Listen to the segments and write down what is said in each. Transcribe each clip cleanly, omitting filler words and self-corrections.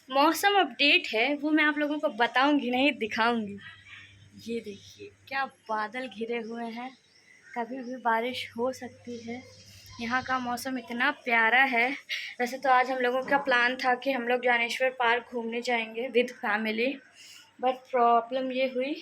मौसम अपडेट है वो मैं आप लोगों को बताऊंगी नहीं, दिखाऊंगी। ये देखिए क्या बादल घिरे हुए हैं, कभी भी बारिश हो सकती है। यहाँ का मौसम इतना प्यारा है। वैसे तो आज हम लोगों का प्लान था कि हम लोग ज्ञानेश्वर पार्क घूमने जाएंगे विद फैमिली, बट प्रॉब्लम ये हुई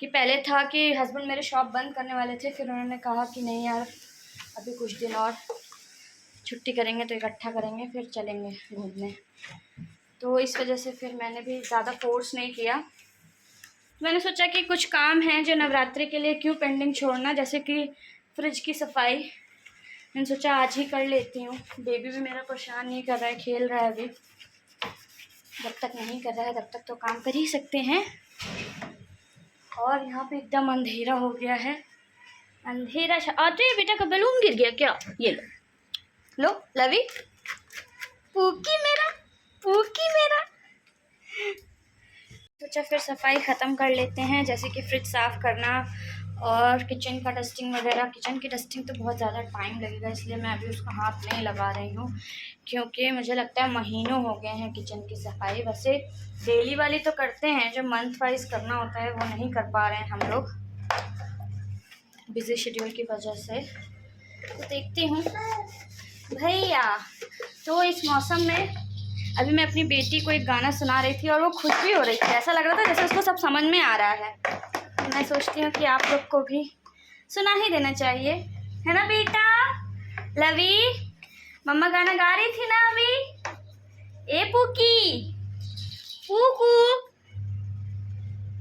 कि पहले था कि हस्बैंड मेरे शॉप बंद करने वाले थे, फिर उन्होंने कहा कि नहीं यार अभी कुछ दिन और छुट्टी करेंगे तो इकट्ठा करेंगे फिर चलेंगे घूमने। तो इस वजह से फिर मैंने भी ज़्यादा फोर्स नहीं किया। मैंने सोचा कि कुछ काम है जो नवरात्रि के लिए क्यों पेंडिंग छोड़ना, जैसे कि फ्रिज की सफाई। मैंने सोचा आज ही कर लेती हूँ। बेबी भी मेरा परेशान नहीं कर रहा है, खेल रहा है अभी। जब तक नहीं कर रहा है तब तक तो काम कर ही सकते हैं। और यहाँ पे एकदम अंधेरा हो गया है, अंधेरा आते बेटा का बैलून गिर गया क्या? ये लो लो लवी, पूकी मेरा, पूकी मेरा। सोचा फिर सफाई ख़त्म कर लेते हैं, जैसे कि फ्रिज साफ़ करना और किचन का डस्टिंग वगैरह। किचन की डस्टिंग तो बहुत ज़्यादा टाइम लगेगा, इसलिए मैं अभी उसका हाथ नहीं लगा रही हूँ, क्योंकि मुझे लगता है महीनों हो गए हैं किचन की सफाई। वैसे डेली वाली तो करते हैं, जो मंथ वाइज करना होता है वो नहीं कर पा रहे हैं हम लोग बिज़ी शेड्यूल की वजह से। तो देखती हूँ भैया। तो इस मौसम में अभी मैं अपनी बेटी को एक गाना सुना रही थी और वो खुश भी हो रही थी, ऐसा लग रहा था जैसे उसको सब समझ में आ रहा है। तो मैं सोचती हूँ कि आप लोग को भी सुना ही देना चाहिए, है ना बेटा? लवी, मम्मा गाना गा रही थी ना अभी। ए पुकी, पुकू,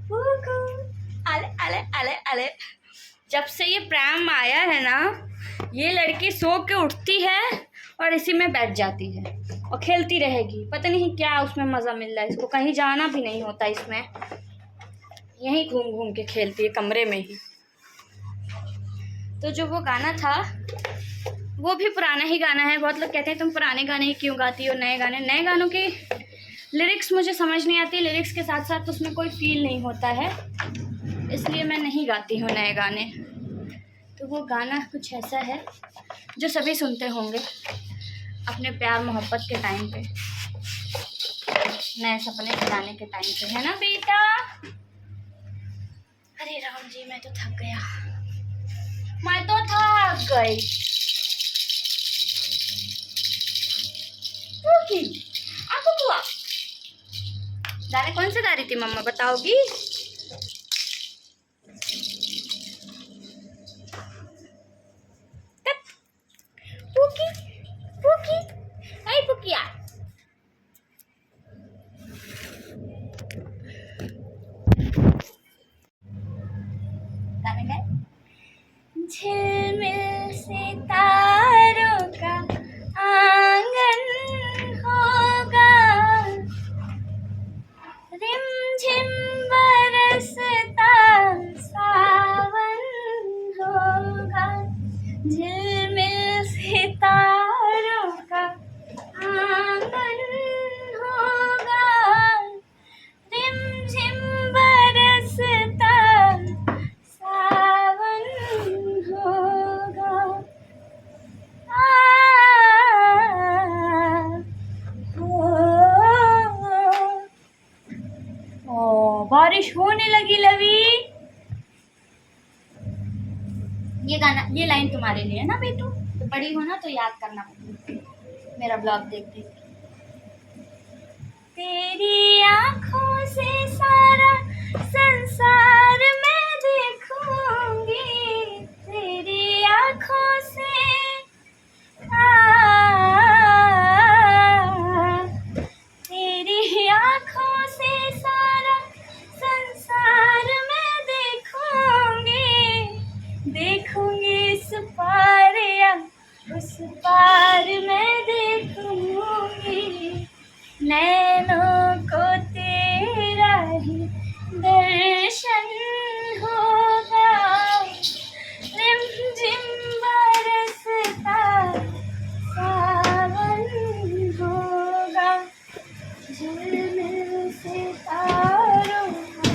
पुकू, अले अले अले अले। जब से ये प्रैम आया है ना, ये लड़की सो के उठती है और इसी में बैठ जाती है और खेलती रहेगी। पता नहीं क्या उसमें मज़ा मिल रहा है इसको, कहीं जाना भी नहीं होता इसमें, यहीं घूम घूम के खेलती है कमरे में ही। तो जो वो गाना था वो भी पुराना ही गाना है। बहुत लोग कहते हैं तुम पुराने गाने ही क्यों गाती हो, नए गाने। नए गानों की लिरिक्स मुझे समझ नहीं आती, लिरिक्स के साथ साथ उसमें कोई फील नहीं होता है, इसलिए मैं नहीं गाती हूँ नए गाने। तो वो गाना कुछ ऐसा है जो सभी सुनते होंगे अपने प्यार मोहब्बत के टाइम पे, नए सपने सजाने के टाइम पे, है ना बेटा? अरे राम जी, मैं तो थक गया, मैं तो थक गई। आपको हुआ गाने कौन से गा रही थी मम्मा, बताओगी? पुकी, पुकी, आई पुकिया। गाने गाए। झिलमिल सितारों का आंगन होगा, रिमझिम बरसता सावन होगा। झिलमिल सितारों का आंगन होगा, रिमझिम बरसता सावन होगा। बारिश होने लगी लवी। ये गाना, ये लाइन तुम्हारे लिए है ना बेटू, तो बड़ी हो ना तो याद करना मेरा ब्लॉग देख देख। तेरी आँखों से सारा संसार मैं देखूंगी, तेरी आँखों से तेरी आँखों से सारा संसार मैं देखूंगी, देखूंगी इस पार या उस पार मैं देखूंगी। नैनों को तेरा ही दर्शन होगा, रिमझिम बरसता सावन होगा। झिलमिल सितारों का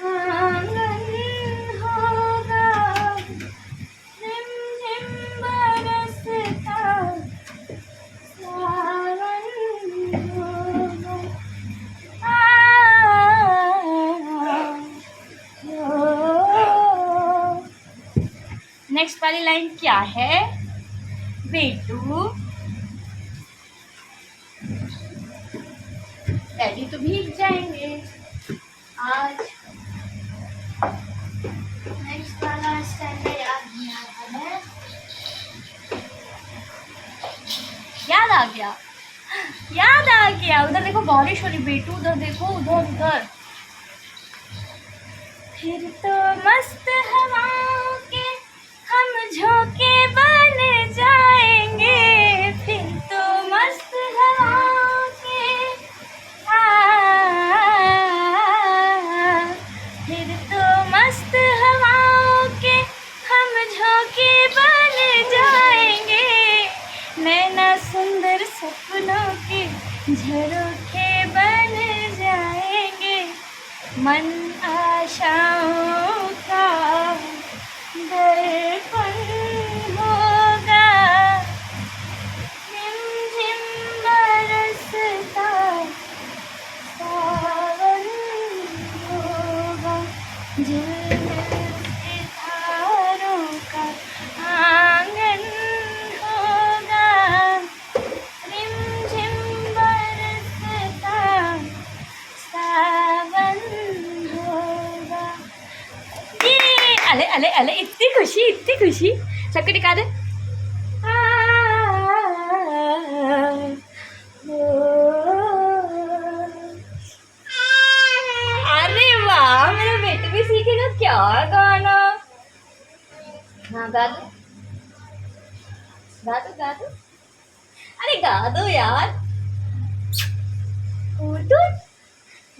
आंगन होगा, रिमझिम बरसता सावन होगा। वाली लाइन क्या है बेटू? डैडी तो भीग जाएंगे आज। नेक्स्ट वाला स्टैंड याद नहीं आता है। याद आ गया, याद आ गया। उधर देखो बारिश हो रही बेटू, उधर देखो, उधर उधर। फिर तो मस्त हवाओं के हम झोंके बन जाएंगे, फिर तो मस्त हवाओं के फिर तो मस्त हवाओं के हम झोंके बन जाएंगे, नैना सुंदर सपनों के झरोखे बन जाएंगे, मन आशाओं का दर्पण होगा, झिमझिम बरसता सावन होगा, झिलमिल सितारों का आंगन होगा, रिमझिम बरसता सावन होगा। ये अले अले अले, इतनी खुशी, इतनी खुशी। सबको दिखा दे। अरे वाह, मेरा बेटा भी सीखेगा क्या गाना। हाँ गा दो, गा दो, गा दो। अरे गा दो यार।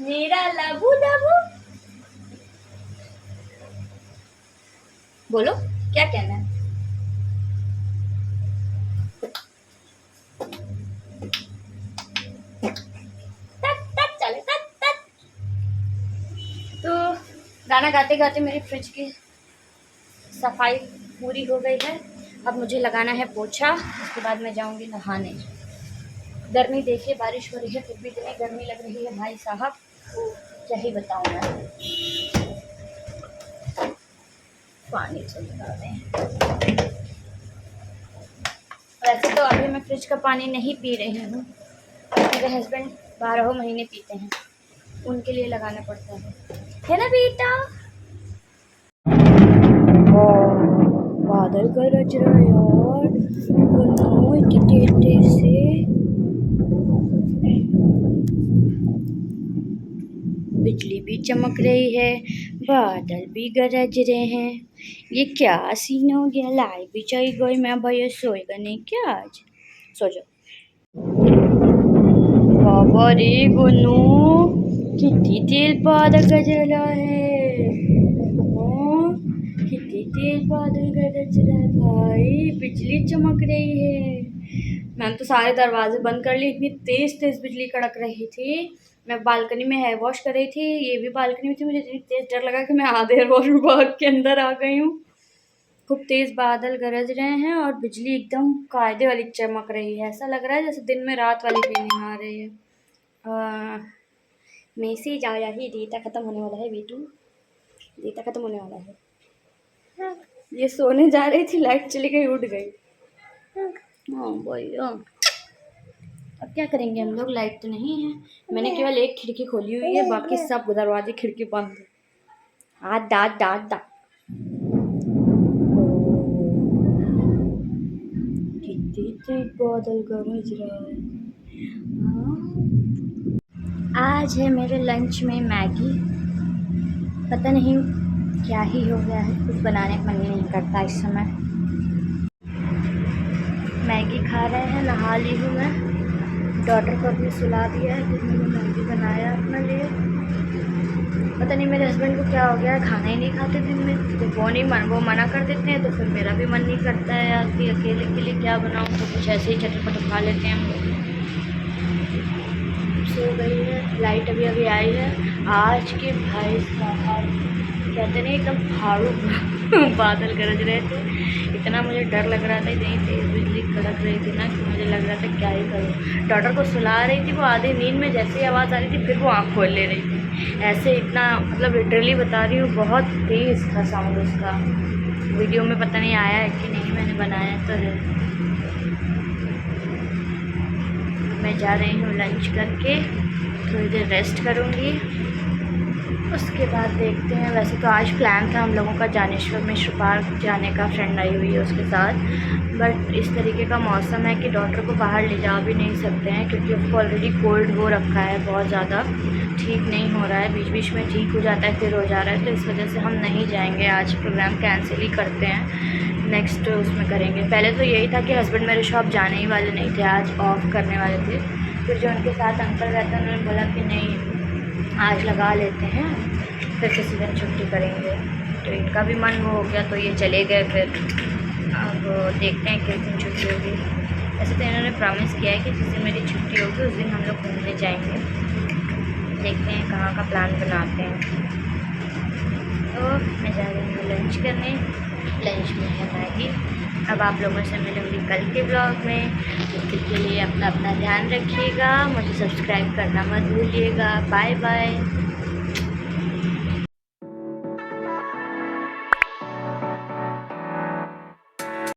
मेरा लबू दबू, बोलो क्या कहना है। तक तक चले, तक तक। तो गाना गाते गाते मेरी फ्रिज की सफाई पूरी हो गई है। अब मुझे लगाना है पोछा, उसके बाद मैं जाऊंगी नहाने। गर्मी देखिए, बारिश हो रही है फिर भी इतनी गर्मी लग रही है भाई साहब, क्या ही बताऊं मैं। पानी तो निकाल दें। वैसे तो अभी मैं फ्रिज का पानी नहीं पी रही हूँ, मेरे हस्बैंड 12 महीने पीते हैं, उनके लिए लगाना पड़ता है ना बेटा। बादल गरज रहा है यार, इतनी तेज से। बिजली भी चमक रही है, बादल भी गरज रहे हैं। ये क्या सीन हो गया, लाइट भी चली गई। मैं भैया सोएगा नहीं क्या आज? सो जाओ। बाबा रे गोनू, कितनी तेज बादल गरज रहा है, कितनी तेज बादल गरज रहा है भाई, बिजली चमक रही है। मैंने तो सारे दरवाजे बंद कर लिए, इतनी तेज तेज बिजली कड़क रही थी। मैं बालकनी में हेयर वॉश कर रही थी, ये भी बालकनी में थी, मुझे इतनी तेज डर लगा कि मैं आधे हेयर वॉश में भाग के अंदर आ गई हूँ। खूब तेज बादल गरज रहे हैं और बिजली एकदम कायदे वाली चमक रही है, ऐसा लग रहा है जैसे दिन में रात वाली फीलिंग आ रही है। मैसेज आया ही, डेटा ख़त्म होने वाला है बेटू, डेटा ख़त्म होने वाला है। ये सोने जा रही थी, लाइट चली गई, उठ गई। हाँ भैया, अब क्या करेंगे हम लोग, लाइट तो नहीं है। मैंने केवल एक खिड़की खोली हुई है, बाकी सब दरवाजे खिड़की बंद है। हाथ दाद दाद दाद, कितनी बादल गरज रहा है। आज है मेरे लंच में मैगी, पता नहीं क्या ही हो गया है, कुछ बनाने का मन नहीं करता इस समय। मैगी खा रहे हैं, नहा ली हूँ मैं, डॉटर को अपने सुला दिया है, फिर मैंने मैगी बनाया अपने लिए। पता नहीं मेरे हस्बैंड को क्या हो गया, खाना ही नहीं खाते दिन में, तो वो मना कर देते हैं, तो फिर मेरा भी मन नहीं करता है यार कि अकेले के लिए क्या बनाऊँ, तो कुछ ऐसे ही चटपट खा लेते हैं हम लोग। सो गई है, लाइट अभी अभी आई है। आज के भाई साहब कहते नहीं एकदम फाड़ू बादल गरज रहे थे, इतना मुझे डर लग रहा था, इतनी तेज़ बिजली कड़क रही थी ना कि मुझे लग रहा था क्या ही करूँ। डॉटर को सुला रही थी, वो आधी नींद में जैसे ही आवाज़ आ रही थी फिर वो आँख खोल ले रही थी, ऐसे इतना मतलब लिटरली बता रही हूँ, बहुत तेज़ था साउंड उसका। वीडियो में पता नहीं आया है कि नहीं, मैंने बनाया तो है। मैं जा रही हूँ लंच करके, थोड़ी देर रेस्ट करूँगी, उसके बाद देखते हैं। वैसे तो आज प्लान था हम लोगों का जानेश्वर मिश्र पार्क जाने का, फ्रेंड आई हुई है उसके साथ, बट इस तरीके का मौसम है कि डॉक्टर को बाहर ले जा भी नहीं सकते हैं, क्योंकि उसको ऑलरेडी कोल्ड हो रखा है, बहुत ज़्यादा ठीक नहीं हो रहा है, बीच बीच में ठीक हो जाता है फिर हो जा रहा है, तो इस वजह से हम नहीं जाएंगे आज, प्रोग्राम कैंसिल ही करते हैं, नेक्स्ट उसमें करेंगे। पहले तो यही था कि हस्बैंड मेरे शॉप जाने ही वाले नहीं थे, आज ऑफ करने वाले थे, फिर जो उनके साथ अंकल रहते हैं उन्होंने बोला कि नहीं आज लगा लेते हैं, फिर किसी दिन छुट्टी करेंगे, तो इनका भी मन वो हो गया, तो ये चले गए। फिर अब देखते हैं किस दिन छुट्टी होगी। वैसे तो इन्होंने प्रॉमिस किया है कि जिस दिन मेरी छुट्टी होगी उस दिन हम लोग घूमने जाएंगे, देखते हैं कहाँ का प्लान बनाते हैं। तो मैं जा रही हूँ लंच करने, लंच में है मैगी। अब आप लोगों से मिलूंगी कल के ब्लॉग में, तब तक के लिए अपना ध्यान रखिएगा, मुझे सब्सक्राइब करना मत भूलिएगा। Bye bye.